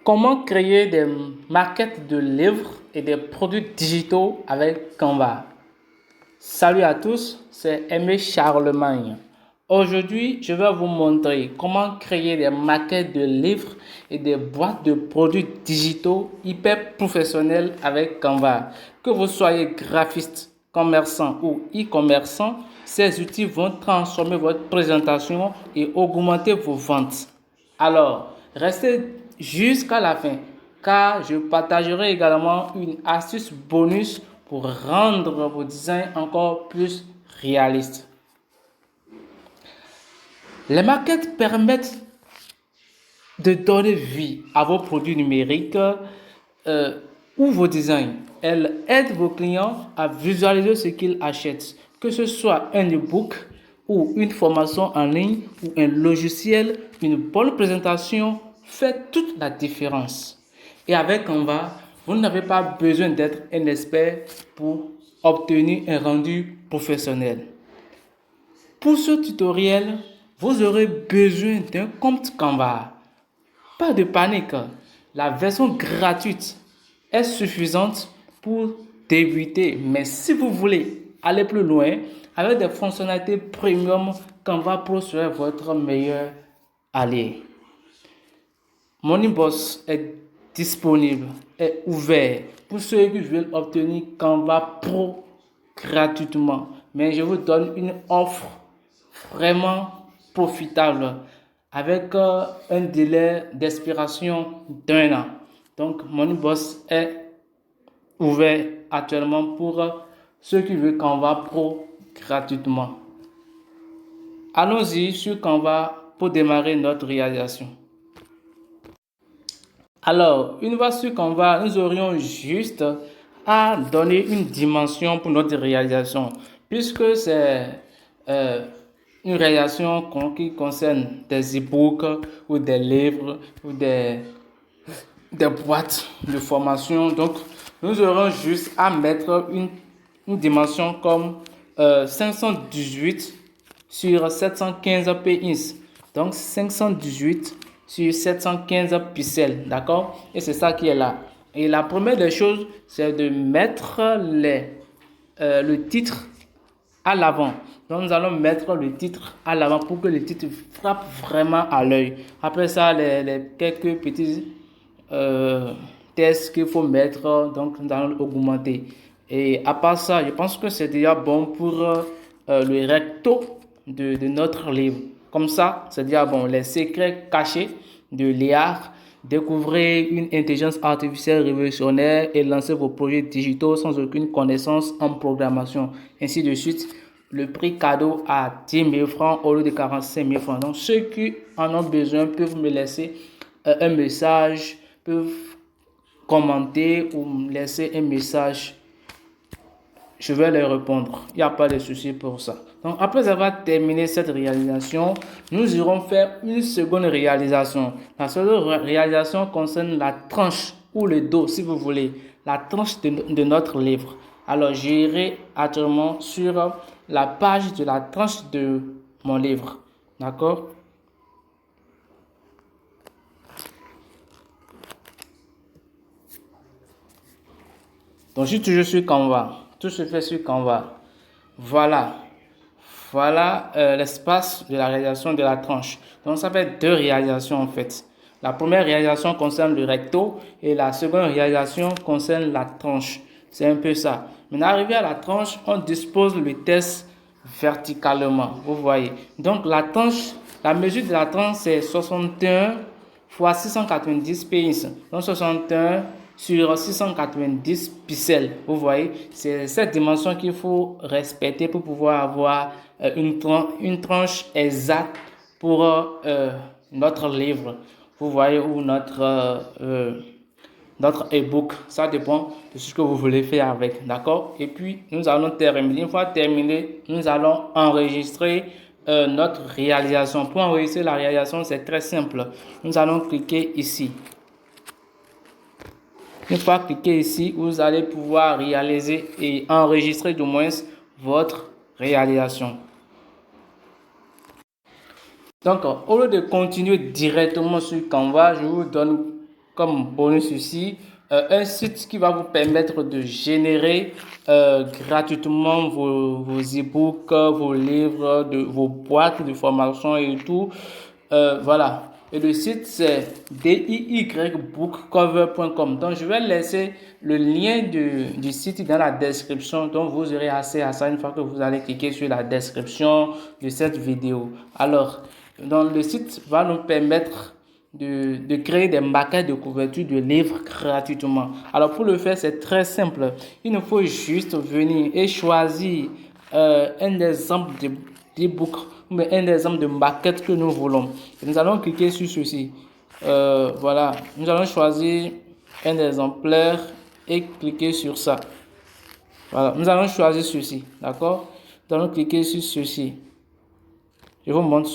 Comment créer des maquettes de livres et des produits digitaux avec Canva? Salut à tous, c'est Aimé Charlemagne. Aujourd'hui, je vais vous montrer comment créer des maquettes de livres et des boîtes de produits digitaux hyper professionnels avec Canva. Que vous soyez graphiste, commerçant ou e-commerçant, ces outils vont transformer votre présentation et augmenter vos ventes. Alors, restez jusqu'à la fin, car je partagerai également une astuce bonus pour rendre vos designs encore plus réalistes. Les maquettes permettent de donner vie à vos produits numériques ou vos designs. Elles aident vos clients à visualiser ce qu'ils achètent, que ce soit un e-book ou une formation en ligne ou un logiciel. Une bonne présentation fait toute la différence. Et avec Canva, vous n'avez pas besoin d'être un expert pour obtenir un rendu professionnel. Pour ce tutoriel, vous aurez besoin d'un compte Canva. Pas de panique, la version gratuite est suffisante pour débuter. Mais si vous voulez aller plus loin, avec des fonctionnalités premium, Canva Pro sera votre meilleur allié. Mon inbox est disponible, est ouvert pour ceux qui veulent obtenir Canva Pro gratuitement. Mais je vous donne une offre vraiment profitable avec un délai d'expiration d'1 an. Donc, mon inbox est ouvert actuellement pour ceux qui veulent Canva Pro gratuitement. Allons-y sur Canva pour démarrer notre réalisation. Alors, une fois sur Canva, nous aurions juste à donner une dimension pour notre réalisation, puisque c'est une réalisation qui concerne des e-books ou des livres ou des boîtes de formation. Donc, nous aurons juste à mettre une dimension comme 518 sur 715 px. Donc, 518 sur 715 pixels, d'accord? Et c'est ça qui est là. Et la première des choses, c'est de mettre le titre à l'avant. Donc, nous allons mettre le titre à l'avant pour que le titre frappe vraiment à l'œil. Après ça, les quelques petits tests qu'il faut mettre, donc nous allons augmenter. Et à part ça, je pense que c'est déjà bon pour le recto de notre livre. Comme ça, c'est déjà bon. Les secrets cachés de l'IA. Découvrez une intelligence artificielle révolutionnaire et lancez vos projets digitaux sans aucune connaissance en programmation. Ainsi de suite. Le prix cadeau à 10 000 francs au lieu de 45 000 francs. Donc, ceux qui en ont besoin peuvent me laisser un message, peuvent commenter ou me laisser un message. Je vais leur répondre. Il n'y a pas de souci pour ça. Donc, après avoir terminé cette réalisation, nous irons faire une seconde réalisation. La seconde réalisation concerne la tranche ou le dos, si vous voulez, la tranche de notre livre. Alors, j'irai actuellement sur la page de la tranche de mon livre. D'accord? Donc, je suis toujours sur Canva. Tout se fait sur Canva. Voilà. Voilà l'espace de la réalisation de la tranche. Donc, ça fait deux réalisations en fait. La première réalisation concerne le recto et la seconde réalisation concerne la tranche. C'est un peu ça. Maintenant, arrivé à la tranche, on dispose le test verticalement. Vous voyez. Donc, la tranche, la mesure de la tranche, c'est 61 fois 690 px. Donc, 61 sur 690 pixels. Vous voyez, c'est cette dimension qu'il faut respecter pour pouvoir avoir une tranche exacte pour notre livre. Vous voyez, ou notre e-book. Ça dépend de ce que vous voulez faire avec. D'accord? Et puis, nous allons terminer. Une fois terminé, nous allons enregistrer notre réalisation. Pour enregistrer la réalisation, c'est très simple. Nous allons cliquer ici. Une fois cliqué ici, vous allez pouvoir réaliser et enregistrer du moins votre réalisation. Donc, au lieu de continuer directement sur Canva, je vous donne comme bonus ici, un site qui va vous permettre de générer gratuitement vos e-books, vos livres, vos boîtes de formation et tout. Voilà. Et le site, c'est diyybookcover.com. Donc, je vais laisser le lien du site dans la description. Donc, vous aurez accès à ça une fois que vous allez cliquer sur la description de cette vidéo. Alors, donc, le site va nous permettre de créer des maquettes de couverture de livres gratuitement. Alors, pour le faire, c'est très simple. Il nous faut juste venir et choisir un exemple d'e-book, mais un exemple de maquette que nous voulons. Et nous allons cliquer sur ceci. Voilà, nous allons choisir un exemplaire et cliquer sur ça. Voilà, nous allons choisir ceci, d'accord? Nous allons cliquer sur ceci. Je vous montre.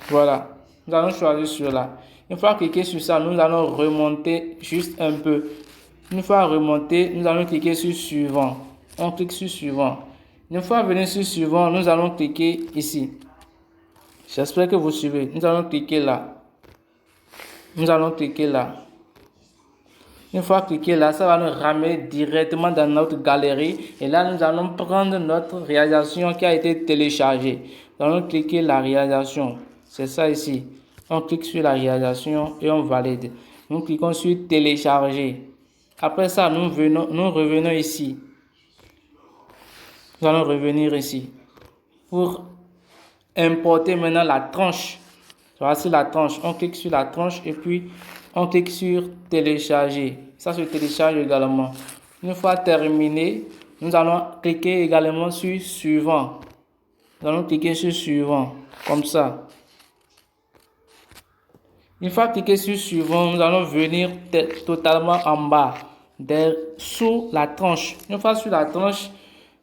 Voilà, nous allons choisir celui-là. Une fois cliqué sur ça, nous allons remonter juste un peu. Une fois remonté, nous allons cliquer sur suivant. On clique sur suivant. Une fois venu sur suivant, nous allons cliquer ici. J'espère que vous suivez. Nous allons cliquer là. Nous allons cliquer là. Une fois cliqué là, ça va nous ramener directement dans notre galerie. Et là, nous allons prendre notre réalisation qui a été téléchargée. Nous allons cliquer la réalisation. C'est ça ici. On clique sur la réalisation et on valide. Nous cliquons sur télécharger. Après ça, nous revenons ici. Nous allons revenir ici pour importer maintenant la tranche. Voici la tranche. On clique sur la tranche et puis on clique sur télécharger. Ça se télécharge également. Une fois terminé, nous allons cliquer également sur suivant. Nous allons cliquer sur suivant, comme ça. Une fois cliqué sur suivant, nous allons venir totalement en bas, sous la tranche. Une fois sur la tranche,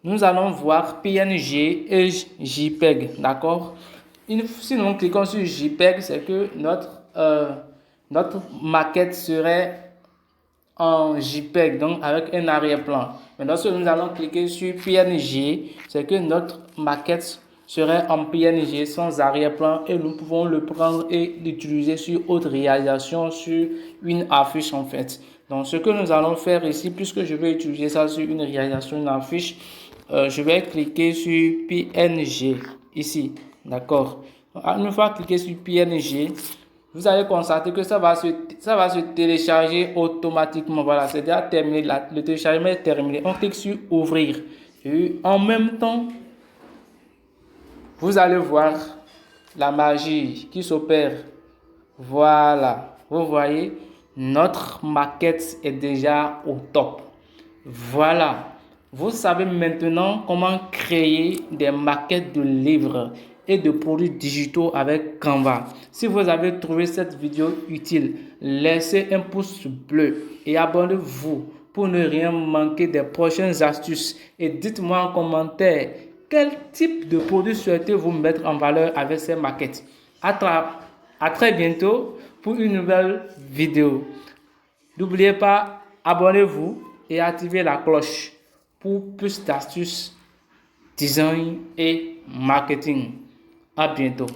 nous allons voir PNG et JPEG, d'accord? Si nous cliquons sur JPEG, c'est que notre maquette serait en JPEG, donc avec un arrière-plan. Mais lorsque nous allons cliquer sur PNG, c'est que notre maquette serait en PNG sans arrière-plan et nous pouvons le prendre et l'utiliser sur autre réalisation, sur une affiche en fait. Donc ce que nous allons faire ici, puisque je vais utiliser ça sur une réalisation, une affiche, je vais cliquer sur PNG ici, d'accord. Une fois cliqué sur PNG, vous allez constater que ça va se télécharger automatiquement. Voilà, c'est déjà terminé. Le téléchargement est terminé. On clique sur ouvrir. Et en même temps, vous allez voir la magie qui s'opère. Voilà, vous voyez, notre maquette est déjà au top. Voilà, vous savez maintenant comment créer des maquettes de livres et de produits digitaux avec Canva. Si vous avez trouvé cette vidéo utile, laissez un pouce bleu et abonnez-vous pour ne rien manquer des prochaines astuces. Et dites-moi en commentaire quel type de produit souhaitez-vous mettre en valeur avec ces maquettes. À très bientôt pour une nouvelle vidéo. N'oubliez pas, abonnez-vous et activez la cloche pour plus d'astuces, design et marketing. À bientôt.